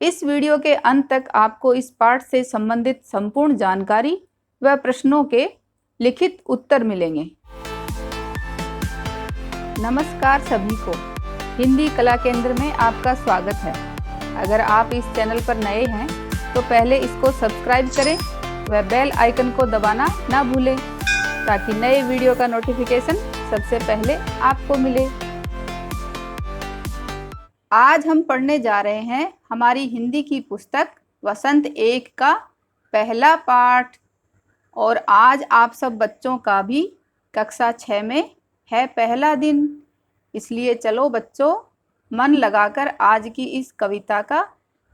इस वीडियो के अंत तक आपको इस पाठ से संबंधित संपूर्ण जानकारी व प्रश्नों के लिखित उत्तर मिलेंगे। नमस्कार सभी को, हिंदी कला केंद्र में आपका स्वागत है। अगर आप इस चैनल पर नए हैं तो पहले इसको सब्सक्राइब करें व बेल आइकन को दबाना ना भूलें ताकि नए वीडियो का नोटिफिकेशन सबसे पहले आपको मिले। आज हम पढ़ने जा रहे हैं हमारी हिंदी की पुस्तक वसंत 1 का पहला पाठ और आज आप सब बच्चों का भी कक्षा 6 में है पहला दिन। इसलिए चलो बच्चों, मन लगाकर आज की इस कविता का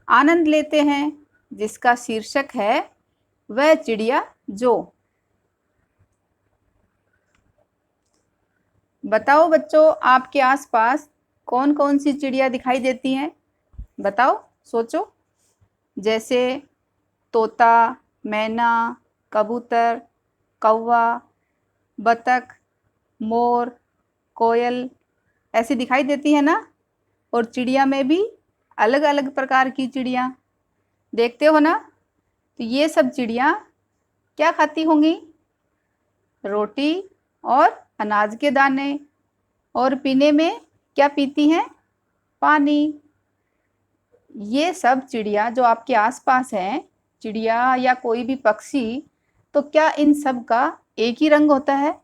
आनंद लेते हैं जिसका शीर्षक है वह चिड़िया जो। बताओ बच्चों, आपके आसपास कौन कौन सी चिड़िया दिखाई देती हैं? बताओ, सोचो। जैसे तोता, मैना, कबूतर, कौवा, बतख, मोर, कोयल ऐसी दिखाई देती है ना। और चिड़िया में भी अलग अलग प्रकार की चिड़िया देखते हो ना। तो ये सब चिड़िया क्या खाती होंगी? रोटी और अनाज के दाने। और पीने में क्या पीती हैं? पानी। ये सब चिड़िया जो आपके आसपास हैं, चिड़िया या कोई भी पक्षी, तो क्या इन सब का एक ही रंग होता है?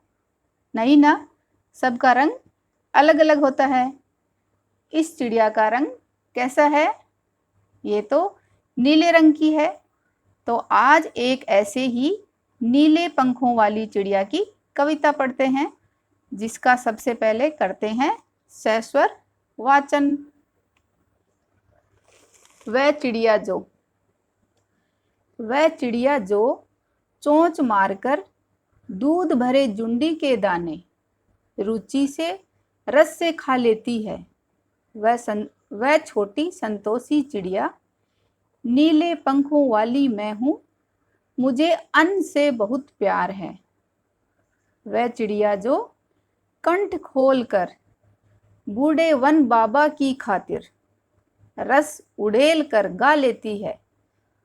नहीं ना, सबका रंग अलग अलग होता है। इस चिड़िया का रंग कैसा है? ये तो नीले रंग की है। तो आज एक ऐसे ही नीले पंखों वाली चिड़िया की कविता पढ़ते हैं जिसका सबसे पहले करते हैं सस्वर वाचन। वह चिड़िया जो। वह चिड़िया जो चोंच मारकर दूध भरे जुंडी के दाने रुचि से रस से खा लेती है। वह छोटी संतोषी चिड़िया, नीले पंखों वाली मैं हूँ, मुझे अन्न से बहुत प्यार है। वह चिड़िया जो कंठ खोल कर बूढ़े वन बाबा की खातिर रस उड़ेल कर गा लेती है।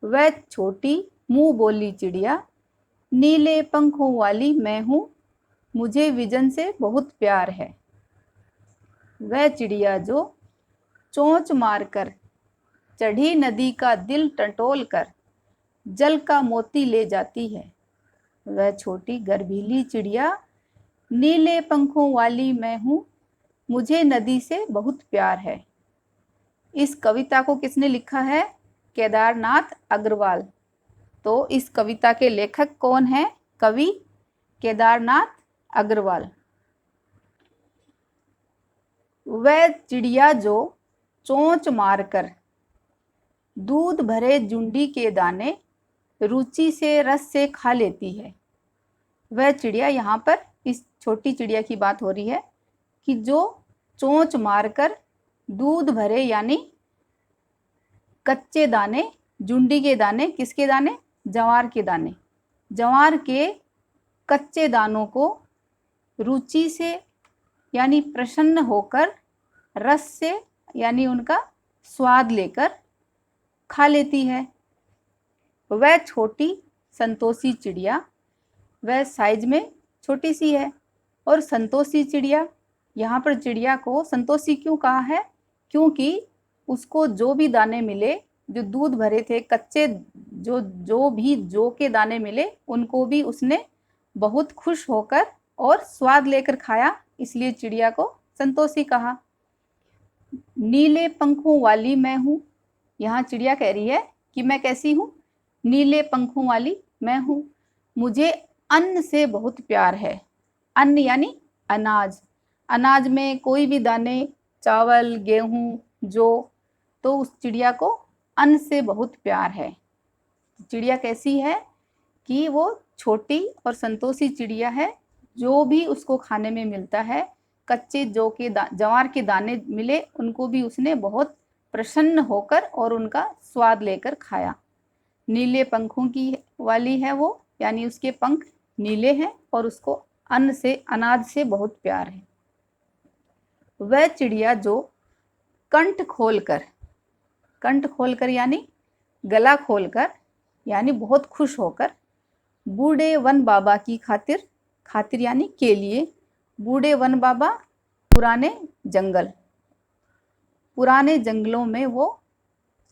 वह छोटी मुंह बोली चिड़िया, नीले पंखों वाली मैं हूँ, मुझे विजन से बहुत प्यार है। वह चिड़िया जो चोंच मारकर चढ़ी नदी का दिल टटोल कर जल का मोती ले जाती है। वह छोटी गर्भीली चिड़िया, नीले पंखों वाली मैं हूँ, मुझे नदी से बहुत प्यार है। इस कविता को किसने लिखा है? केदारनाथ अग्रवाल। तो इस कविता के लेखक कौन है? कवि केदारनाथ अग्रवाल। वह चिड़िया जो चोंच मारकर दूध भरे जुंडी के दाने रुचि से रस से खा लेती है। वह चिड़िया, यहाँ पर इस छोटी चिड़िया की बात हो रही है कि जो चोंच मारकर दूध भरे यानी कच्चे दाने, जुंडी के दाने, किसके दाने? जवार के दाने। जवार के कच्चे दानों को रुचि से यानी प्रसन्न होकर रस से यानी उनका स्वाद लेकर खा लेती है। वह छोटी संतोषी चिड़िया, वह साइज में छोटी सी है। और संतोषी चिड़िया, यहाँ पर चिड़िया को संतोषी क्यों कहा है? क्योंकि उसको जो भी दाने मिले, जो दूध भरे थे कच्चे, जो भी जौ के दाने मिले, उनको भी उसने बहुत खुश होकर और स्वाद लेकर खाया, इसलिए चिड़िया को संतोषी कहा। नीले पंखों वाली मैं हूँ, यहाँ चिड़िया कह रही है कि मैं कैसी हूँ? नीले पंखों वाली मैं हूँ, मुझे अन्न से बहुत प्यार है। अन्न यानी अनाज। अनाज में कोई भी दाने, चावल, गेहूँ, जौ, तो उस चिड़िया को अन्न से बहुत प्यार है। चिड़िया कैसी है कि वो छोटी और संतोषी चिड़िया है। जो भी उसको खाने में मिलता है, कच्चे जवार के दाने मिले, उनको भी उसने बहुत प्रसन्न होकर और उनका स्वाद लेकर खाया। नीले पंखों की वाली है वो, यानी उसके पंख नीले हैं और उसको अन्न से, अनाज से बहुत प्यार है। वह चिड़िया जो कंठ खोलकर, कंठ खोलकर यानी गला खोलकर यानी बहुत खुश होकर, बूढ़े वन बाबा की खातिर, खातिर यानी के लिए, बूढ़े वन बाबा पुराने जंगल, पुराने जंगलों में वो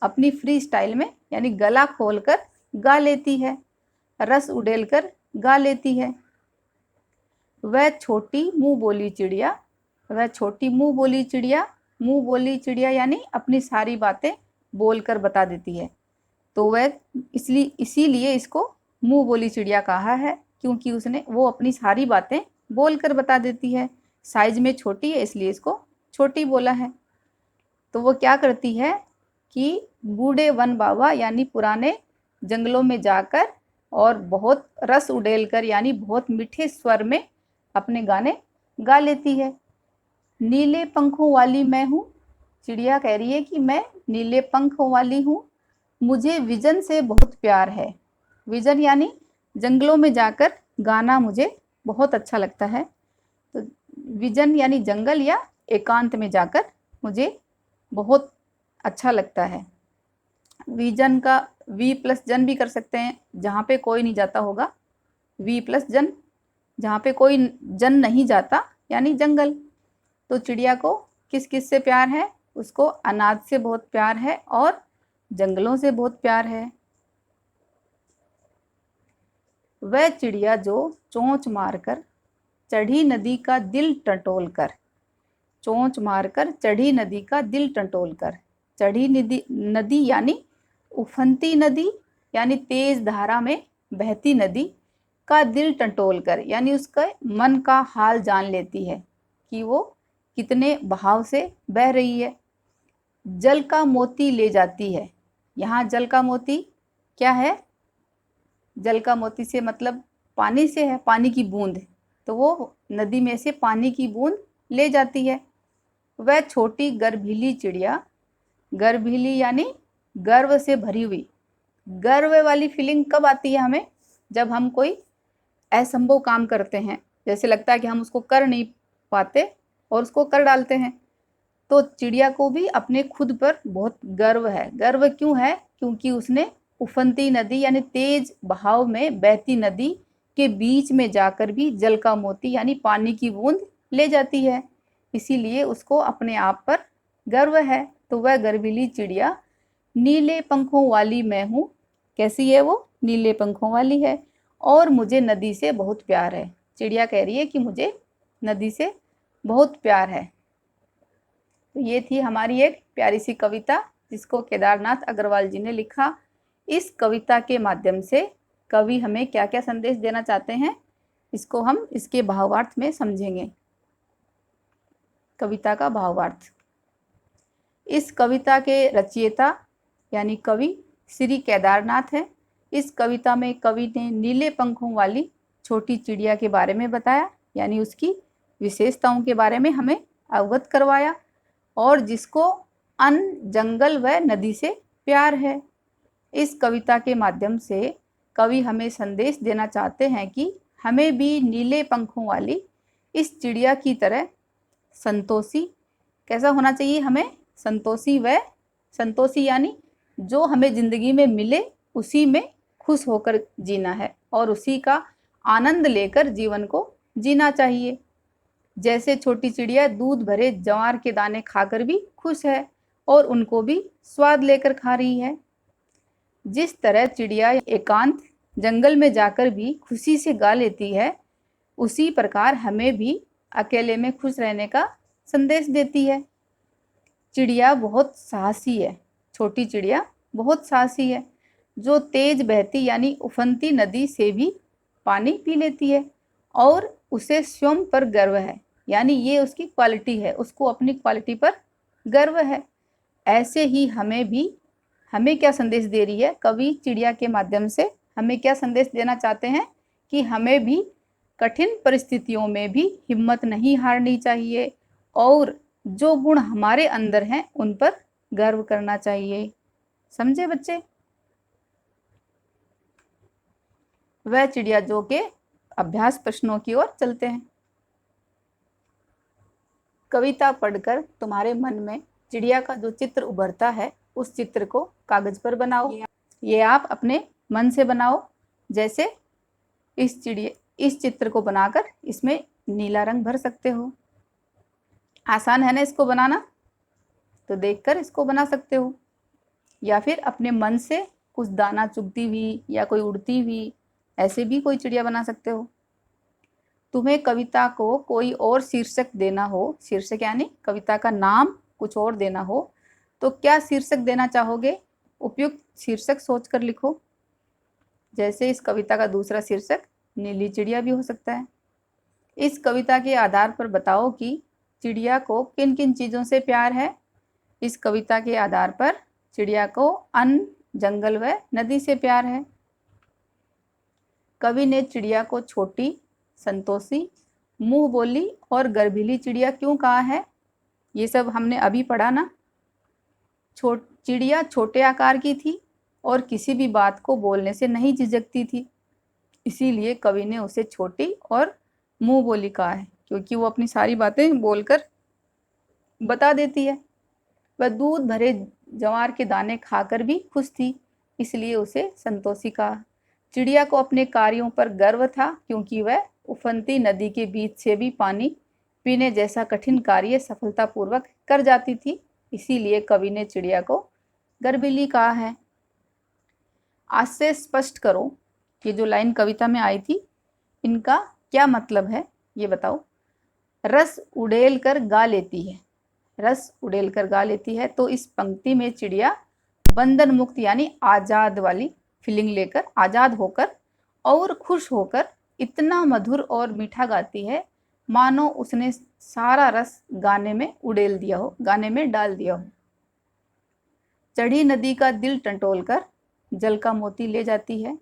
अपनी फ्री स्टाइल में यानी गला खोलकर गा लेती है, रस उड़ेलकर गा लेती है। वह छोटी मुंह बोली चिड़िया, वह छोटी मुंह बोली चिड़िया, मुंह बोली चिड़िया यानी अपनी सारी बातें बोलकर बता देती है। तो वह इसीलिए इसको मुंह बोली चिड़िया कहा है, क्योंकि उसने वो अपनी सारी बातें बोलकर बता देती है। साइज में छोटी है इसलिए इसको छोटी बोला है। तो वो क्या करती है कि बूढ़े वन बाबा यानी पुराने जंगलों में जाकर और बहुत रस उड़ेलकर यानी बहुत मीठे स्वर में अपने गाने गा लेती है। नीले पंखों वाली मैं हूँ, चिड़िया कह रही है कि मैं नीले पंखों वाली हूँ, मुझे विजन से बहुत प्यार है। विजन यानी जंगलों में जाकर गाना मुझे बहुत अच्छा लगता है। तो विजन यानी जंगल या एकांत में जाकर मुझे बहुत अच्छा लगता है। विजन का वी प्लस जन भी कर सकते हैं, जहाँ पे कोई नहीं जाता होगा, वी प्लस जन, जहाँ पे कोई जन नहीं जाता यानी जंगल। तो चिड़िया को किस किस से प्यार है? उसको अनाज से बहुत प्यार है और जंगलों से बहुत प्यार है। वह चिड़िया जो चोंच मारकर चढ़ी नदी का दिल टटोल कर, चोंच मारकर चढ़ी नदी का दिल टटोल कर, चढ़ी नदी यानी उफनती नदी यानी तेज धारा में बहती नदी का दिल टटोल कर यानी उसका मन का हाल जान लेती है कि वो कितने बहाव से बह रही है। जल का मोती ले जाती है, यहाँ जल का मोती क्या है? जल का मोती से मतलब पानी से है, पानी की बूंद। तो वो नदी में से पानी की बूंद ले जाती है। वह छोटी गर्भीली चिड़िया, गर्भीली यानी गर्व से भरी हुई। गर्व वाली फीलिंग कब आती है हमें? जब हम कोई असंभव काम करते हैं, जैसे लगता है कि हम उसको कर नहीं पाते और उसको कर डालते हैं। तो चिड़िया को भी अपने खुद पर बहुत गर्व है। गर्व क्यों है? क्योंकि उसने उफनती नदी यानी तेज बहाव में बहती नदी के बीच में जाकर भी जल का मोती यानी पानी की बूंद ले जाती है, इसीलिए उसको अपने आप पर गर्व है। तो वह गर्वीली चिड़िया नीले पंखों वाली मैं हूँ। कैसी है वो? नीले पंखों वाली है और मुझे नदी से बहुत प्यार है। चिड़िया कह रही है कि मुझे नदी से बहुत प्यार है। तो ये थी हमारी एक प्यारी सी कविता जिसको केदारनाथ अग्रवाल जी ने लिखा। इस कविता के माध्यम से कवि हमें क्या क्या संदेश देना चाहते हैं, इसको हम इसके भावार्थ में समझेंगे। कविता का भावार्थ। इस कविता के रचयिता यानी कवि श्री केदारनाथ है। इस कविता में कवि ने नीले पंखों वाली छोटी चिड़िया के बारे में बताया, यानी उसकी विशेषताओं के बारे में हमें अवगत करवाया, और जिसको अन्न, जंगल व नदी से प्यार है। इस कविता के माध्यम से कवि हमें संदेश देना चाहते हैं कि हमें भी नीले पंखों वाली इस चिड़िया की तरह संतोषी कैसा होना चाहिए? हमें संतोषी यानी जो हमें जिंदगी में मिले उसी में खुश होकर जीना है और उसी का आनंद लेकर जीवन को जीना चाहिए। जैसे छोटी चिड़िया दूध भरे ज्वार के दाने खाकर भी खुश है और उनको भी स्वाद लेकर खा रही है। जिस तरह चिड़िया एकांत जंगल में जाकर भी खुशी से गा लेती है, उसी प्रकार हमें भी अकेले में खुश रहने का संदेश देती है। चिड़िया बहुत साहसी है, छोटी चिड़िया बहुत साहसी है, जो तेज बहती यानी उफनती नदी से भी पानी पी लेती है और उसे स्वयं पर गर्व है, यानी ये उसकी क्वालिटी है, उसको अपनी क्वालिटी पर गर्व है। ऐसे ही हमें क्या संदेश दे रही है कवि चिड़िया के माध्यम से? हमें क्या संदेश देना चाहते हैं कि हमें भी कठिन परिस्थितियों में भी हिम्मत नहीं हारनी चाहिए और जो गुण हमारे अंदर हैं उन पर गर्व करना चाहिए। समझे बच्चे? वह चिड़िया जो के अभ्यास प्रश्नों की ओर चलते हैं। कविता पढ़कर तुम्हारे मन में चिड़िया का जो चित्र उभरता है उस चित्र को कागज पर बनाओ। ये आप अपने मन से बनाओ। जैसे इस चित्र को बनाकर इसमें नीला रंग भर सकते हो। आसान है ना इसको बनाना, तो देखकर इसको बना सकते हो। या फिर अपने मन से कुछ दाना चुगती हुई या कोई उड़ती हुई ऐसे भी कोई चिड़िया बना सकते हो। तुम्हें कविता को कोई और शीर्षक देना हो, शीर्षक यानी कविता का नाम कुछ और देना हो, तो क्या शीर्षक देना चाहोगे? उपयुक्त शीर्षक सोचकर लिखो। जैसे इस कविता का दूसरा शीर्षक नीली चिड़िया भी हो सकता है। इस कविता के आधार पर बताओ कि चिड़िया को किन किन चीज़ों से प्यार है। इस कविता के आधार पर चिड़िया को अन्न, जंगल व नदी से प्यार है। कवि ने चिड़िया को छोटी, संतोषी, मुंह बोली और गर्भीली चिड़िया क्यों कहा है? ये सब हमने अभी पढ़ा ना। चिड़िया छोटे आकार की थी और किसी भी बात को बोलने से नहीं झिझकती थी, इसीलिए कवि ने उसे छोटी और मुंह बोली कहा है, क्योंकि वो अपनी सारी बातें बोलकर बता देती है। वह दूध भरे ज्वार के दाने खाकर भी खुश थी, इसलिए उसे संतोषी कहा। चिड़िया को अपने कार्यों पर गर्व था, क्योंकि वह उफनती नदी के बीच से भी पानी पीने जैसा कठिन कार्य सफलतापूर्वक कर जाती थी, इसीलिए कवि ने चिड़िया को गर्वीली कहा है। आज से स्पष्ट करो, ये जो लाइन कविता में आई थी इनका क्या मतलब है, ये बताओ। रस उड़ेल कर गा लेती है, रस उड़ेल कर गा लेती है, तो इस पंक्ति में चिड़िया बंधन मुक्त यानी आज़ाद वाली फीलिंग लेकर, आज़ाद होकर और खुश होकर इतना मधुर और मीठा गाती है मानो उसने सारा रस गाने में उड़ेल दिया हो, गाने में डाल दिया हो। चढ़ी नदी का दिल टंटोल कर जल का मोती ले जाती है।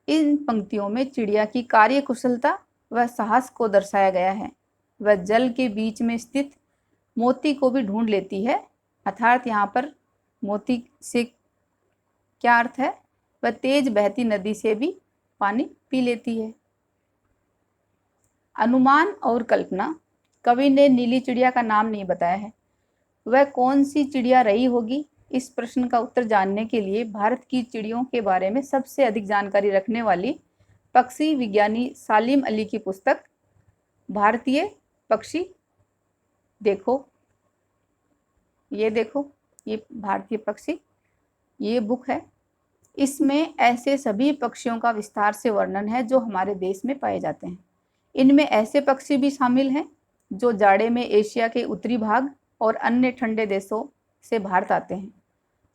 इन पंक्तियों में चिड़िया की कार्य कुशलता व साहस को दर्शाया गया है। वह जल के बीच में स्थित मोती को भी ढूंढ लेती है, अर्थात यहाँ पर मोती से क्या अर्थ है? वह तेज बहती नदी से भी पानी पी लेती है। अनुमान और कल्पना। कवि ने नीली चिड़िया का नाम नहीं बताया है, वह कौन सी चिड़िया रही होगी? इस प्रश्न का उत्तर जानने के लिए भारत की चिड़ियों के बारे में सबसे अधिक जानकारी रखने वाली पक्षी विज्ञानी सालिम अली की पुस्तक भारतीय पक्षी देखो, ये देखो, ये भारतीय पक्षी, ये बुक है। इसमें ऐसे सभी पक्षियों का विस्तार से वर्णन है जो हमारे देश में पाए जाते हैं। इनमें ऐसे पक्षी भी शामिल हैं जो जाड़े में एशिया के उत्तरी भाग और अन्य ठंडे देशों से भारत आते हैं।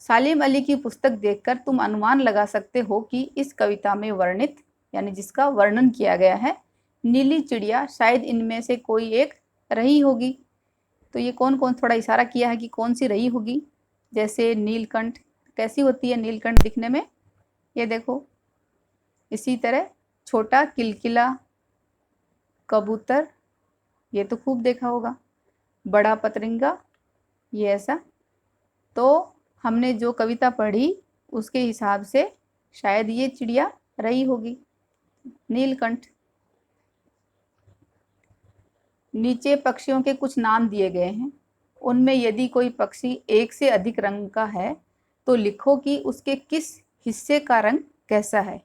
सालिम अली की पुस्तक देखकर तुम अनुमान लगा सकते हो कि इस कविता में वर्णित यानी जिसका वर्णन किया गया है नीली चिड़िया शायद इनमें से कोई एक रही होगी। तो ये कौन कौन, थोड़ा इशारा किया है कि कौन सी रही होगी। जैसे नीलकंठ, कैसी होती है नीलकंठ दिखने में, ये देखो। इसी तरह छोटा किलकिला कबूतर, ये तो खूब देखा होगा। बड़ा पतरिंगा, ये ऐसा। तो हमने जो कविता पढ़ी उसके हिसाब से शायद ये चिड़िया रही होगी, नीलकंठ। नीचे पक्षियों के कुछ नाम दिए गए हैं, उनमें यदि कोई पक्षी एक से अधिक रंग का है तो लिखो कि उसके किस हिस्से का रंग कैसा है।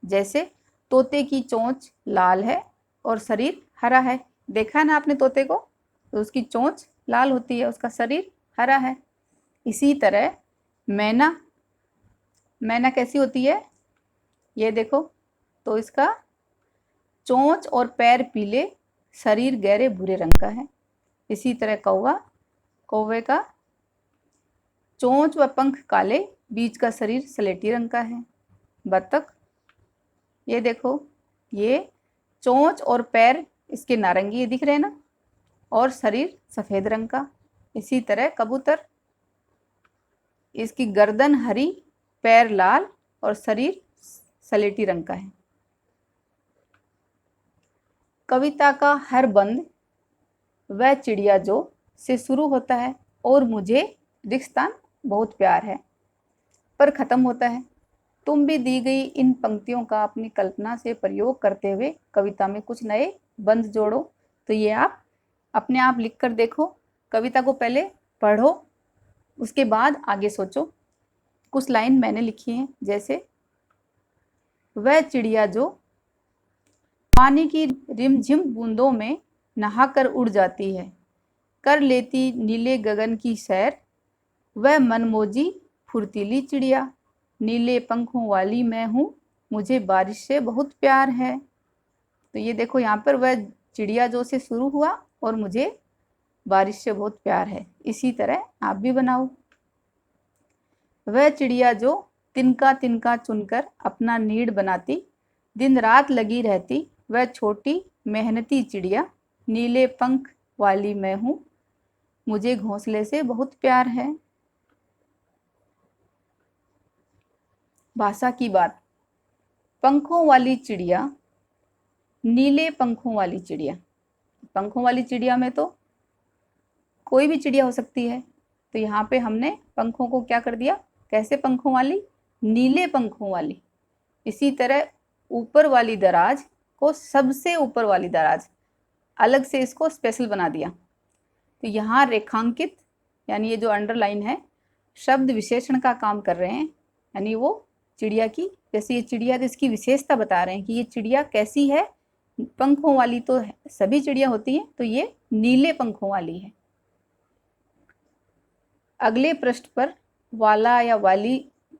जैसे तोते की चोंच लाल है और शरीर हरा है, देखा है ना आपने तोते को, तो उसकी चोंच लाल होती है, उसका शरीर हरा है। इसी तरह मैना, मैना कैसी होती है, ये देखो, तो इसका चोंच और पैर पीले, शरीर गहरे भूरे रंग का है। इसी तरह कौवा, कौवे का चोंच व पंख काले, बीच का शरीर स्लेटी रंग का है। बतख, ये देखो, ये चोंच और पैर इसके नारंगी दिख रहे हैं ना, और शरीर सफ़ेद रंग का। इसी तरह कबूतर, इसकी गर्दन हरी, पैर लाल और शरीर स्लेटी रंग का है। कविता का हर बंद वह चिड़िया जो से शुरू होता है और मुझे रिश्तान बहुत प्यार है पर ख़त्म होता है। तुम भी दी गई इन पंक्तियों का अपनी कल्पना से प्रयोग करते हुए कविता में कुछ नए बंद जोड़ो। तो ये आप अपने आप लिख कर देखो, कविता को पहले पढ़ो उसके बाद आगे सोचो। कुछ लाइन मैंने लिखी हैं, जैसे वह चिड़िया जो पानी की रिमझिम बूंदों में नहाकर उड़ जाती है, कर लेती नीले गगन की सैर, वह मनमोजी फुर्तीली चिड़िया, नीले पंखों वाली मैं हूँ, मुझे बारिश से बहुत प्यार है। तो ये देखो यहाँ पर वह चिड़िया जो से शुरू हुआ और मुझे बारिश से बहुत प्यार है। इसी तरह आप भी बनाओ। वह चिड़िया जो तिनका तिनका चुनकर अपना नीड़ बनाती, दिन रात लगी रहती, वह छोटी मेहनती चिड़िया, नीले पंख वाली मैं हूँ, मुझे घोंसले से बहुत प्यार है। भाषा की बात। पंखों वाली चिड़िया, नीले पंखों वाली चिड़िया। पंखों वाली चिड़िया में तो कोई भी चिड़िया हो सकती है, तो यहाँ पे हमने पंखों को क्या कर दिया, कैसे पंखों वाली, नीले पंखों वाली। इसी तरह ऊपर वाली दराज को सबसे ऊपर वाली दराज, अलग से इसको स्पेशल बना दिया। तो यहाँ रेखांकित यानी ये जो अंडरलाइन है, शब्द विशेषण का काम कर रहे हैं, यानी वो चिड़िया की, जैसे ये चिड़िया तो इसकी विशेषता बता रहे हैं कि ये चिड़िया कैसी है। पंखों वाली तो सभी चिड़िया होती हैं, तो ये नीले पंखों वाली है। अगले पृष्ठ पर वाला या वाली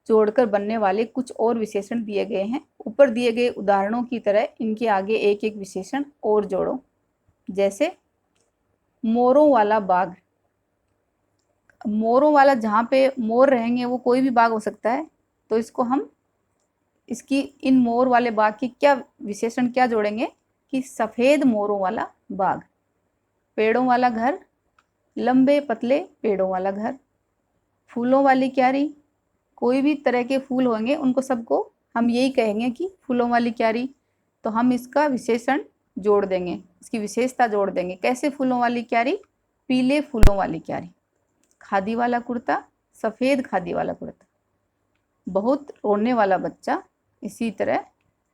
जोड़कर बनने वाले कुछ और विशेषण दिए गए हैं। ऊपर दिए गए उदाहरणों की तरह इनके आगे एक एक विशेषण और जोड़ो। जैसे मोरों वाला बाग। मोरों वाला, जहाँ पे मोर रहेंगे वो कोई भी बाग हो सकता है, तो इसको हम इसकी इन मोर वाले बाग की क्या विशेषण क्या जोड़ेंगे कि सफ़ेद मोरों वाला बाग। पेड़ों वाला घर, लंबे पतले पेड़ों वाला घर। फूलों वाली क्यारी, कोई भी तरह के फूल होंगे उनको सबको हम यही कहेंगे कि फूलों वाली क्यारी। तो हम इसका विशेषण जोड़ देंगे, इसकी विशेषता जोड़ देंगे। कैसे फूलों वाली क्यारी, पीले फूलों वाली क्यारी। खादी वाला कुर्ता, सफ़ेद खादी वाला कुर्ता। बहुत रोने वाला बच्चा, इसी तरह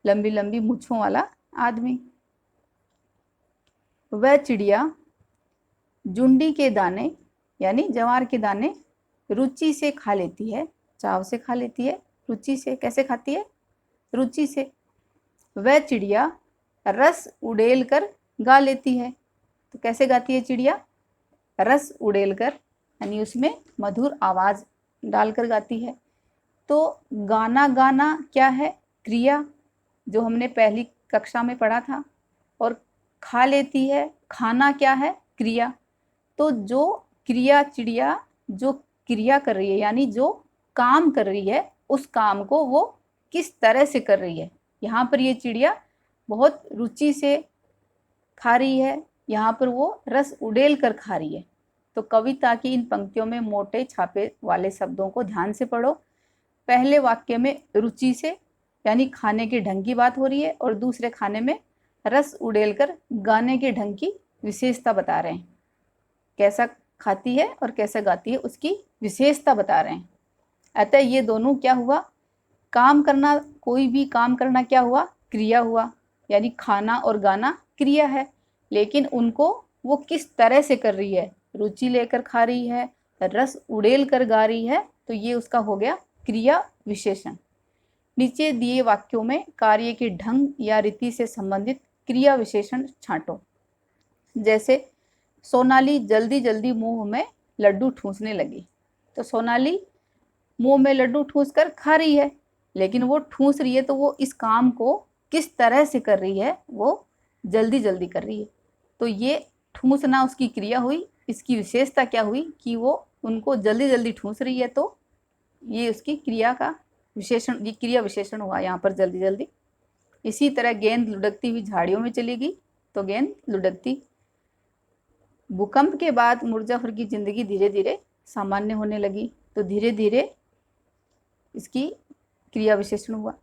लंबी लंबी मूँछों वाला आदमी। वह चिड़िया जुंडी के दाने यानी जवार के दाने रुचि से खा लेती है, चाव से खा लेती है। रुचि से कैसे खाती है, रुचि से। वह चिड़िया रस उड़ेल कर गा लेती है, तो कैसे गाती है चिड़िया, रस उड़ेल कर, यानी उसमें मधुर आवाज़ डालकर गाती है। तो गाना, गाना क्या है, क्रिया, जो हमने पहली कक्षा में पढ़ा था। और खा लेती है, खाना क्या है, क्रिया। तो जो क्रिया, चिड़िया जो क्रिया कर रही है यानी जो काम कर रही है, उस काम को वो किस तरह से कर रही है। यहाँ पर ये चिड़िया बहुत रुचि से खा रही है, यहाँ पर वो रस उड़ेल कर खा रही है। तो कविता की इन पंक्तियों में मोटे छापे वाले शब्दों को ध्यान से पढ़ो। पहले वाक्य में रुचि से यानी खाने के ढंग की बात हो रही है, और दूसरे खाने में रस उड़ेल कर गाने के ढंग की विशेषता बता रहे हैं। कैसा खाती है और कैसे गाती है उसकी विशेषता बता रहे हैं। अतः ये दोनों क्या हुआ, काम करना, कोई भी काम करना क्या हुआ, क्रिया हुआ, यानी खाना और गाना क्रिया है, लेकिन उनको वो किस तरह से कर रही है, रुचि लेकर खा रही है, रस उड़ेल कर गा रही है, तो ये उसका हो गया क्रिया विशेषण। नीचे दिए वाक्यों में कार्य के ढंग या रीति से संबंधित क्रिया विशेषण छांटो। जैसे सोनाली जल्दी जल्दी मुंह में लड्डू ठूंसने लगी। तो सोनाली मुंह में लड्डू ठूंस कर खा रही है, लेकिन वो ठूंस रही है तो वो इस काम को किस तरह से कर रही है, वो जल्दी जल्दी कर रही है। तो ये ठूंसना उसकी क्रिया हुई। इसकी विशेषता क्या हुई कि वो उनको जल्दी जल्दी ठूंस रही है, तो ये उसकी क्रिया का विशेषण, ये क्रिया विशेषण हुआ यहाँ पर, जल्दी जल्दी। इसी तरह गेंद लुढ़कती हुई झाड़ियों में चली गई, तो गेंद लुढ़कती। भूकंप के बाद मुर्जाफर की जिंदगी धीरे धीरे सामान्य होने लगी, तो धीरे धीरे इसकी क्रिया विशेषण हुआ।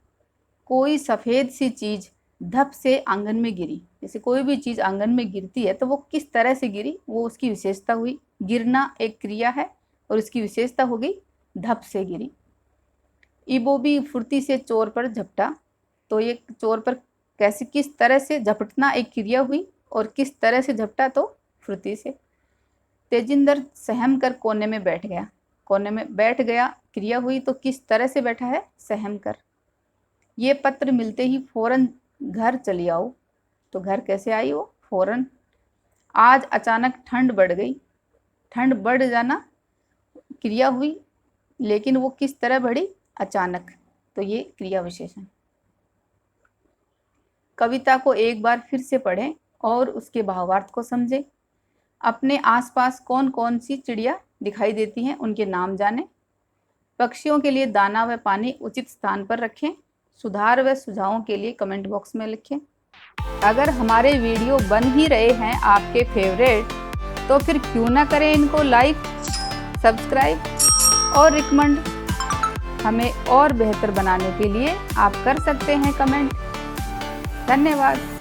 कोई सफ़ेद सी चीज़ धप से आंगन में गिरी। जैसे कोई भी चीज़ आंगन में गिरती है तो वो किस तरह से गिरी, वो उसकी विशेषता हुई। गिरना एक क्रिया है और इसकी विशेषता हो गई धप से गिरी। इबोबी फुर्ती से चोर पर झपटा, तो ये चोर पर कैसे, किस तरह से झपटना एक क्रिया हुई, और किस तरह से झपटा, तो फुर्ती से। तेजिंदर सहम कर कोने में बैठ गया। कोने में बैठ गया, क्रिया हुई तो किस तरह से बैठा है, सहम कर। ये पत्र मिलते ही फौरन घर चली आओ, तो घर कैसे आई वो, फौरन। आज अचानक ठंड बढ़ गई, ठंड बढ़ जाना क्रिया हुई, लेकिन वो किस तरह बढ़ी, अचानक, तो ये क्रिया विशेषण। कविता को एक बार फिर से पढ़ें और उसके भावार्थ को समझें। अपने आसपास कौन कौन सी चिड़िया दिखाई देती हैं, उनके नाम जानें। पक्षियों के लिए दाना व पानी उचित स्थान पर रखें। सुधार व सुझावों के लिए कमेंट बॉक्स में लिखें। अगर हमारे वीडियो बन ही रहे हैं आपके फेवरेट, तो फिर क्यों ना करें इनको लाइक, सब्सक्राइब और रिकमेंड। हमें और बेहतर बनाने के लिए आप कर सकते हैं कमेंट। धन्यवाद।